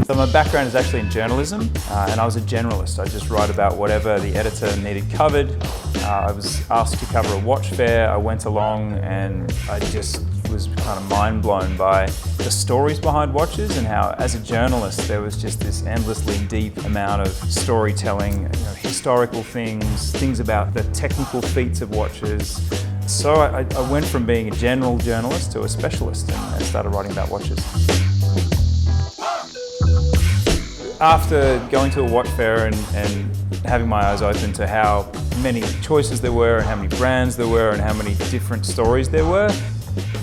So my background is actually in journalism, and I was a generalist. I just write about whatever the editor needed covered. I was asked to cover a watch fair. I went along and I just was kind of mind blown by the stories behind watches and how, as a journalist, there was just this endlessly deep amount of storytelling, historical things about the technical feats of watches. So I went from being a general journalist to a specialist and started writing about watches. After going to a watch fair and having my eyes open to how many choices there were and how many brands there were and how many different stories there were,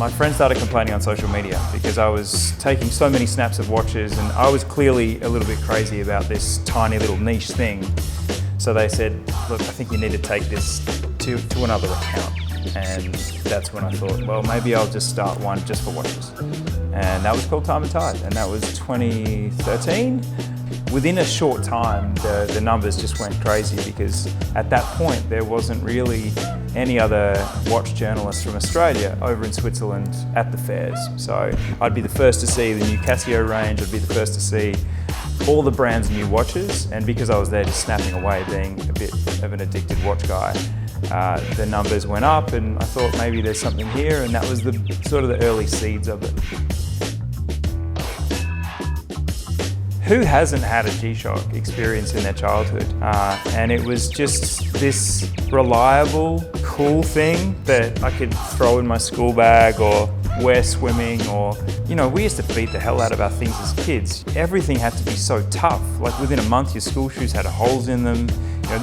my friends started complaining on social media because I was taking so many snaps of watches and I was clearly a little bit crazy about this tiny little niche thing. So they said, look, I think you need to take this to another account. And that's when I thought, well, maybe I'll just start one just for watches. And that was called Time and Tide, and that was 2013. Within a short time, the numbers just went crazy because at that point there wasn't really any other watch journalists from Australia over in Switzerland at the fairs. So I'd be the first to see the new Casio range, I'd be the first to see all the brand's new watches, and because I was there just snapping away, being a bit of an addicted watch guy, the numbers went up and I thought maybe there's something here, and that was the sort of the early seeds of it. Who hasn't had a G-SHOCK experience in their childhood? And it was just this reliable, cool thing that I could throw in my school bag or wear swimming, or, we used to beat the hell out of our things as kids. Everything had to be so tough. Like within a month, your school shoes had holes in them.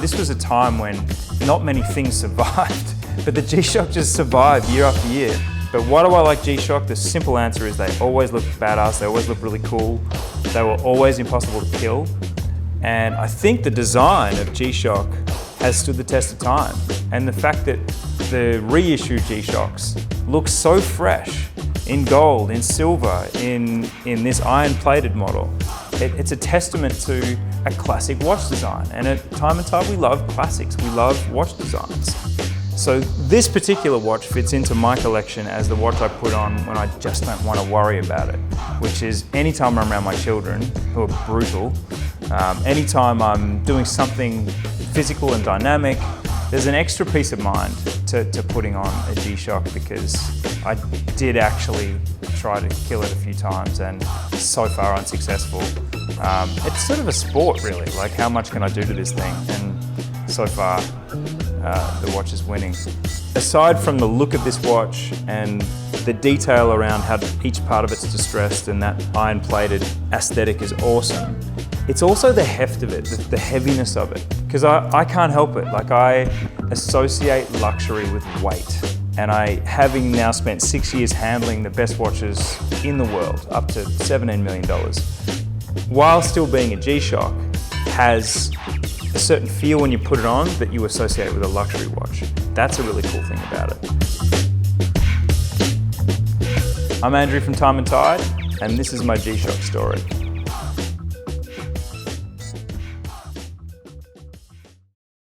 This was a time when not many things survived, but the G-SHOCK just survived year after year. But why do I like G-SHOCK? The simple answer is they always look badass, they always look really cool, they were always impossible to kill. And I think the design of G-SHOCK has stood the test of time. And the fact that the reissued G-SHOCKs look so fresh, in gold, in silver, in this iron-plated model, it's a testament to a classic watch design. And at Time and Tide, we love classics, we love watch designs. So this particular watch fits into my collection as the watch I put on when I just don't want to worry about it, which is anytime I'm around my children, who are brutal, anytime I'm doing something physical and dynamic, there's an extra peace of mind to putting on a G-SHOCK, because I did actually try to kill it a few times and so far unsuccessful. It's sort of a sport really, like how much can I do to this thing? And so far, the watch is winning. Aside from the look of this watch and the detail around how each part of it's distressed and that iron-plated aesthetic is awesome, it's also the heft of it, the heaviness of it. Because I can't help it. Like, I associate luxury with weight. And having now spent 6 years handling the best watches in the world, up to $17 million, while still being a G-SHOCK, has a certain feel when you put it on that you associate with a luxury watch. That's a really cool thing about it. I'm Andrew from Time and Tide, and this is my G-SHOCK story.